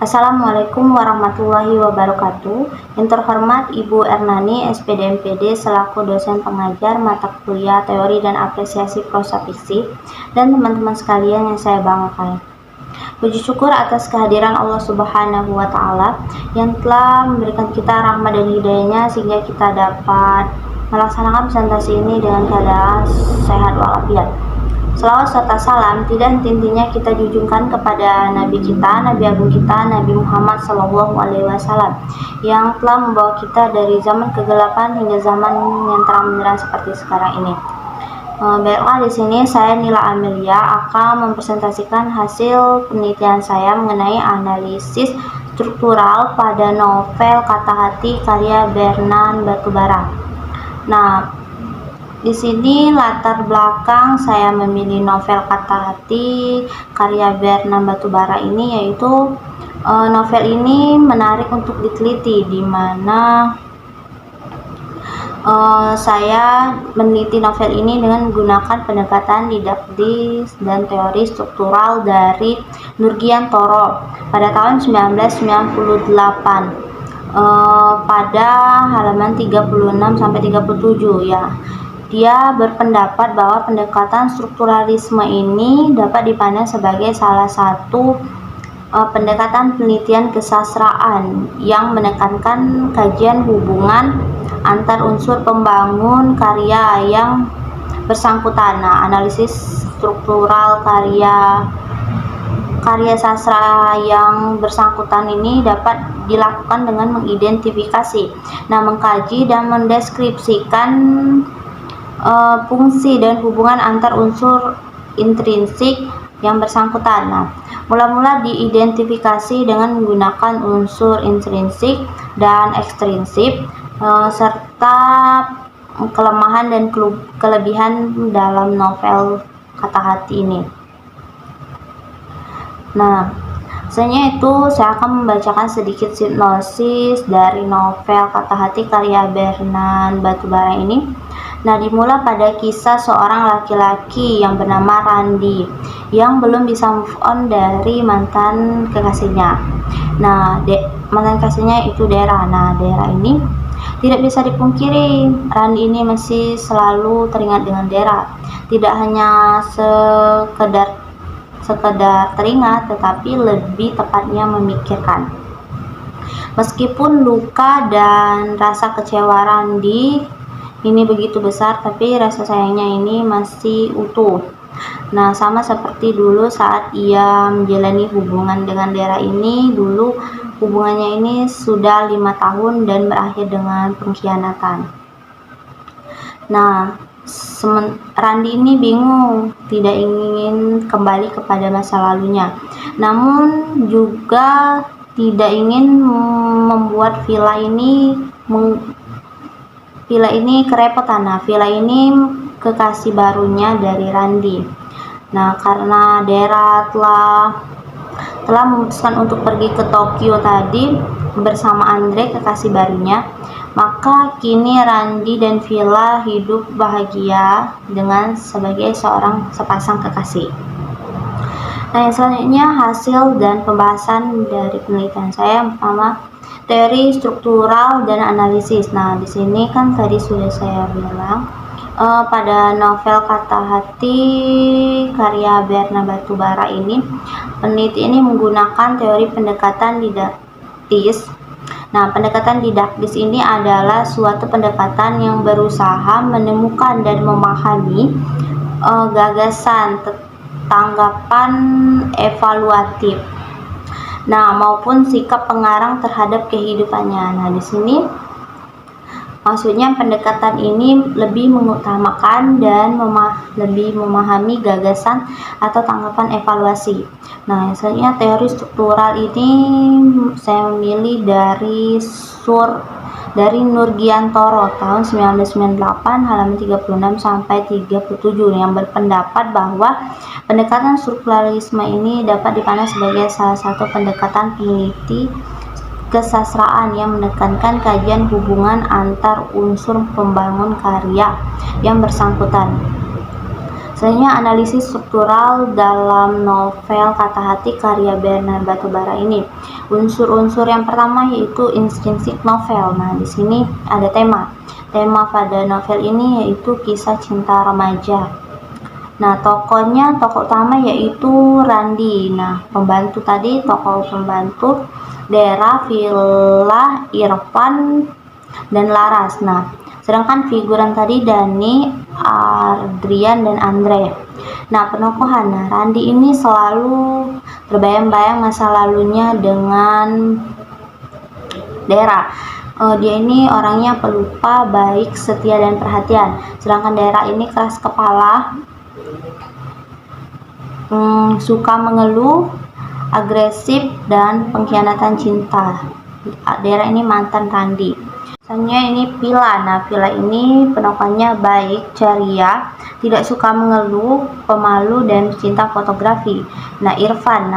Assalamualaikum warahmatullahi wabarakatuh. Yang terhormat Ibu Ernani, SPD MPD, selaku dosen pengajar mata kuliah teori dan apresiasi prosa fiksi, dan teman-teman sekalian yang saya banggakan. Puji syukur atas kehadiran Allah Subhanahu wa Ta'ala yang telah memberikan kita rahmat dan hidayahnya sehingga kita dapat melaksanakan presentasi ini dengan keadaan sehat walafiat. Selawat serta salam tidak henti-hentinya kita junjungkan kepada Nabi kita, Nabi Agung kita, Nabi Muhammad SAW, yang telah membawa kita dari zaman kegelapan hingga zaman yang terang benderang seperti sekarang ini. Baiklah, di sini saya Nila Amelia akan mempresentasikan hasil penelitian saya mengenai analisis struktural pada novel Kata Hati karya Bernard Batubara. Nah, di sini latar belakang saya memilih novel Kata Hati karya Bernard Batubara ini yaitu novel ini menarik untuk diteliti, di mana saya meneliti novel ini dengan menggunakan pendekatan didaktis dan teori struktural dari Nurgiantoro pada tahun 1998 pada halaman 36-37 ya. Dia berpendapat bahwa pendekatan strukturalisme ini dapat dipandang sebagai salah satu pendekatan penelitian kesastraan yang menekankan kajian hubungan antar unsur pembangun karya yang bersangkutan. Nah, analisis struktural karya sastra yang bersangkutan ini dapat dilakukan dengan mengidentifikasi, mengkaji dan mendeskripsikan fungsi dan hubungan antar unsur intrinsik yang bersangkutan. Mula-mula diidentifikasi dengan menggunakan unsur intrinsik dan ekstrinsik serta kelemahan dan kelebihan dalam novel Kata Hati ini. Selanjutnya itu saya akan membacakan sedikit sinopsis dari novel Kata Hati karya Bernard Batubara ini. Dimulai pada kisah seorang laki-laki yang bernama Randi yang belum bisa move on dari mantan kekasihnya. Mantan kekasihnya itu Dera. Dera ini tidak bisa dipungkiri, Randi ini masih selalu teringat dengan Dera. Tidak hanya sekedar teringat, tetapi lebih tepatnya memikirkan. Meskipun luka dan rasa kecewa Randi ini begitu besar, tapi rasa sayangnya ini masih utuh. Sama seperti dulu saat ia menjalani hubungan dengan Dera ini, dulu hubungannya ini sudah 5 tahun dan berakhir dengan pengkhianatan. Randi ini bingung, tidak ingin kembali kepada masa lalunya, namun juga tidak ingin membuat villa ini kerepotan. Villa ini kekasih barunya dari Randi. Karena Dera telah memutuskan untuk pergi ke Tokyo tadi bersama Andre, kekasih barunya, maka kini Randi dan Villa hidup bahagia dengan sebagai sepasang kekasih. Yang selanjutnya hasil dan pembahasan dari penelitian saya. Yang pertama, teori struktural dan analisis. Di sini kan tadi sudah saya bilang pada novel Kata Hati karya Bernard Batubara ini, peneliti ini menggunakan teori pendekatan didaktis. Pendekatan didaktis ini adalah suatu pendekatan yang berusaha menemukan dan memahami gagasan, tanggapan evaluatif, maupun sikap pengarang terhadap kehidupannya. Di sini maksudnya pendekatan ini lebih mengutamakan dan lebih memahami gagasan atau tanggapan evaluasi. Yang selanjutnya teori struktural ini saya memilih dari Nurgiantoro tahun 1998 halaman 36 sampai 37 yang berpendapat bahwa pendekatan strukturalisme ini dapat dipandang sebagai salah satu pendekatan peneliti kesastraan yang menekankan kajian hubungan antar unsur pembangun karya yang bersangkutan. Selanjutnya, analisis struktural dalam novel Kata Hati karya Bernard Batubara ini. Unsur-unsur yang pertama yaitu intrinsik novel. Nah, di sini ada tema. Tema pada novel ini yaitu kisah cinta remaja. Nah, tokoh utama yaitu Randi. Nah, pembantu tadi, tokoh pembantu Dera, Villa, Irfan, dan Laras. Nah, sedangkan figuran tadi Dani, Adrian, dan Andre. Nah, penokohan. Nah, Randi ini selalu terbayang-bayang masa lalunya dengan Dera. Dia ini orangnya pelupa, baik, setia, dan perhatian. Sedangkan Dera ini keras kepala, suka mengeluh, agresif, dan pengkhianatan cinta. Dera ini mantan Randi. Selanjutnya ini Villa. Nah, Villa ini penokohnya baik, ceria, tidak suka mengeluh, pemalu, dan cinta fotografi. Nah, Irfan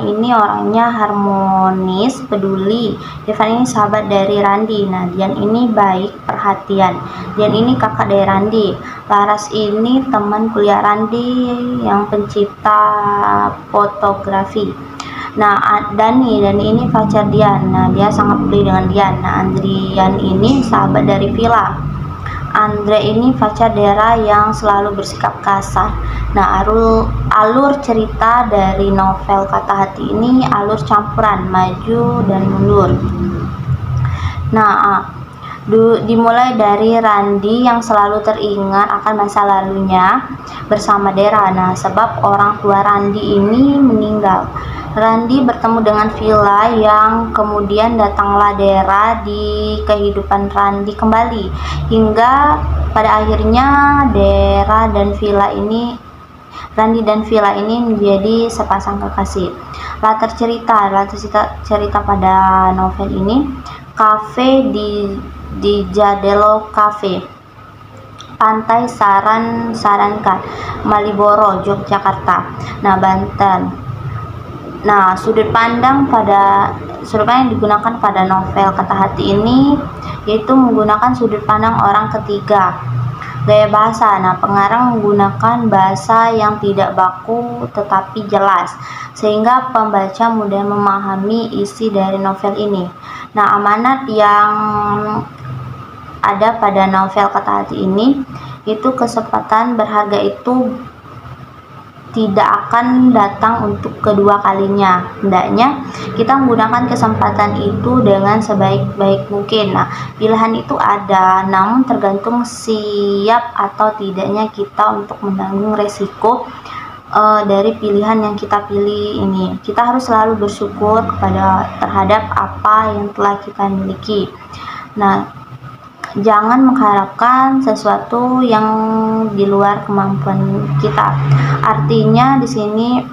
ini orangnya harmonis, peduli. Irfan ini sahabat dari Randi. Nah, Dian ini baik, perhatian. Dian ini kakak dari Randi. Laras ini teman kuliah Randi yang pencipta fotografi. Nah, Dani ini pacar Dian. Nah, dia sangat peduli dengan Dian. Nah, Andrian ini sahabat dari Villa. Andre ini pacar Dera yang selalu bersikap kasar. Nah, alur cerita dari novel Kata Hati ini alur campuran, maju dan mundur. Nah, dimulai dari Randi yang selalu teringat akan masa lalunya bersama Dera. Nah, sebab orang tua Randi ini meninggal. Randi bertemu dengan Villa yang kemudian datanglah Dera di kehidupan Randi kembali, hingga pada akhirnya Randi dan Villa ini menjadi sepasang kekasih. Latar cerita pada novel ini, kafe di Jadelo Cafe, Pantai Sarankan, Maliboro, Yogyakarta. Nah, Banten. Nah, sudut pandang yang digunakan pada novel Kata Hati ini yaitu menggunakan sudut pandang orang ketiga. Gaya bahasa. Nah, pengarang menggunakan bahasa yang tidak baku tetapi jelas, sehingga pembaca mudah memahami isi dari novel ini. Nah, amanat yang ada pada novel Kata Hati ini itu kesempatan berharga itu tidak akan datang untuk kedua kalinya. Hendaknya kita menggunakan kesempatan itu dengan sebaik-baik mungkin. Nah, pilihan itu ada, namun tergantung siap atau tidaknya kita untuk menanggung resiko dari pilihan yang kita pilih ini. Kita harus selalu bersyukur terhadap apa yang telah kita miliki. Nah, jangan mengharapkan sesuatu yang di luar kemampuan kita. Artinya di sini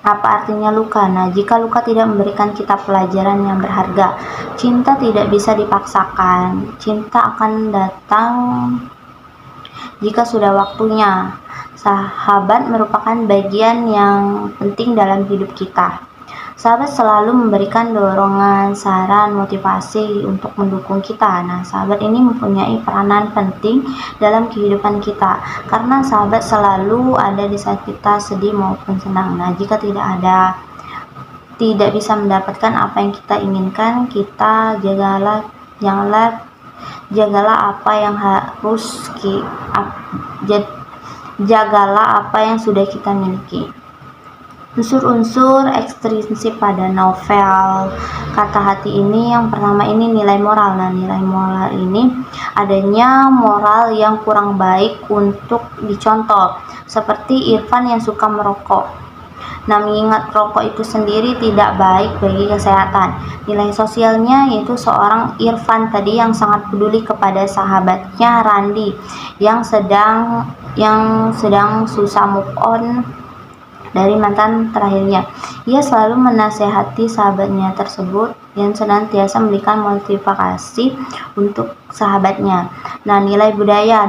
apa artinya luka? Nah, jika luka tidak memberikan kita pelajaran yang berharga, cinta tidak bisa dipaksakan. Cinta akan datang jika sudah waktunya. Sahabat merupakan bagian yang penting dalam hidup kita. Sahabat selalu memberikan dorongan, saran, motivasi untuk mendukung kita. Nah, sahabat ini mempunyai peranan penting dalam kehidupan kita, karena sahabat selalu ada di saat kita sedih maupun senang. Nah, jika tidak bisa mendapatkan apa yang kita inginkan, kita jagalah apa yang sudah kita miliki. Unsur-unsur ekstrinsip pada novel Kata Hati ini, yang pertama ini nilai moral. Nah, nilai moral ini adanya moral yang kurang baik untuk dicontoh, seperti Irfan yang suka merokok. Nah, mengingat rokok itu sendiri tidak baik bagi kesehatan. Nilai sosialnya yaitu seorang Irfan tadi yang sangat peduli kepada sahabatnya Randi yang sedang susah move on dari mantan terakhirnya. Ia selalu menasehati sahabatnya tersebut yang senantiasa memberikan motivasi untuk sahabatnya. Nah, nilai budaya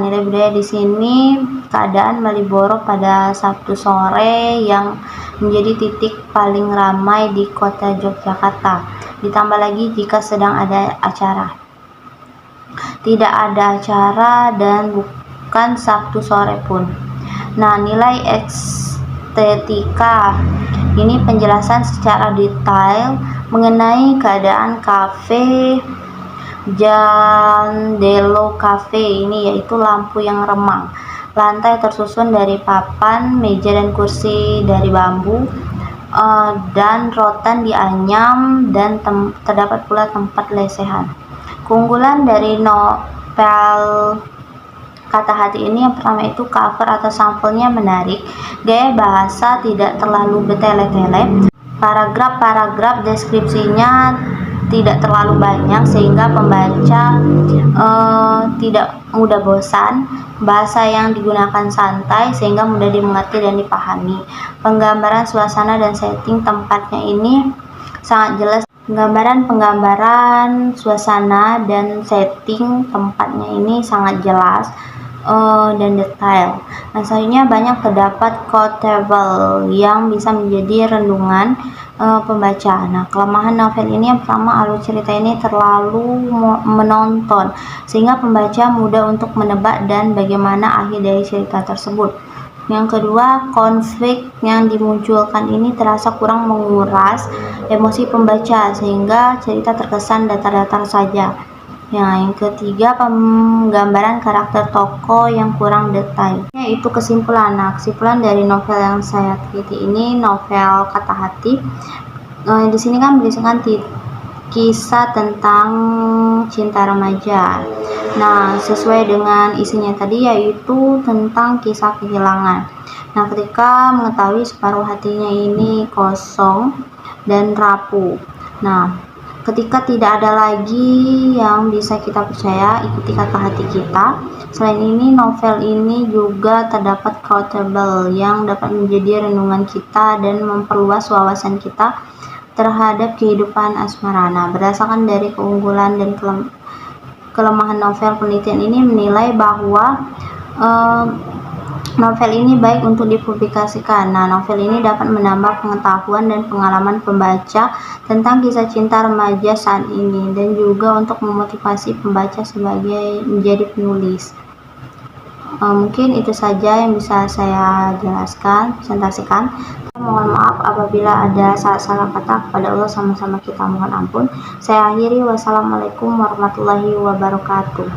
di sini keadaan Maliboro pada Sabtu sore yang menjadi titik paling ramai di kota Yogyakarta. Ditambah lagi jika sedang ada acara. Tidak ada acara dan bukan Sabtu sore pun. Nah, nilai estetika ini penjelasan secara detail mengenai keadaan kafe Jandelo Cafe ini, yaitu lampu yang remang, lantai tersusun dari papan, meja dan kursi dari bambu, dan rotan dianyam, dan terdapat pula tempat lesehan. Keunggulan dari novel Kata Hati ini yang pertama itu cover atau sampulnya menarik, gaya bahasa tidak terlalu bertele-tele, paragraf-paragraf deskripsinya tidak terlalu banyak sehingga pembaca tidak mudah bosan, bahasa yang digunakan santai sehingga mudah dimengerti dan dipahami. Penggambaran suasana dan setting tempatnya ini sangat jelas. Penggambaran suasana dan setting tempatnya ini sangat jelas dan detail. Nah, selanjutnya banyak terdapat quotable yang bisa menjadi renungan pembaca. Nah, kelemahan novel ini yang pertama, alur cerita ini terlalu menonton sehingga pembaca mudah untuk menebak dan bagaimana akhir dari cerita tersebut. Yang kedua, konflik yang dimunculkan ini terasa kurang menguras emosi pembaca sehingga cerita terkesan datar-datar saja. Yang ketiga, penggambaran karakter tokoh yang kurang detail. Yaitu kesimpulan. Nah, kesimpulan dari novel yang saya teliti ini, novel Kata Hati. Di sini kan berisikan kisah tentang cinta remaja. Nah, sesuai dengan isinya tadi, yaitu tentang kisah kehilangan. Nah, ketika mengetahui separuh hatinya ini kosong dan rapuh. Nah, ketika tidak ada lagi yang bisa kita percaya, ikuti kata hati kita. Selain ini, novel ini juga terdapat quotable yang dapat menjadi renungan kita dan memperluas wawasan kita terhadap kehidupan asmara. Nah, berdasarkan dari keunggulan dan kelemahan novel, penelitian ini menilai bahwa novel ini baik untuk dipublikasikan. Nah, novel ini dapat menambah pengetahuan dan pengalaman pembaca tentang kisah cinta remaja saat ini dan juga untuk memotivasi pembaca sebagai menjadi penulis. Mungkin itu saja yang bisa saya jelaskan, presentasikan. Mohon maaf apabila ada salah kata, kepada Allah sama-sama kita mohon ampun. Saya akhiri, wassalamualaikum warahmatullahi wabarakatuh.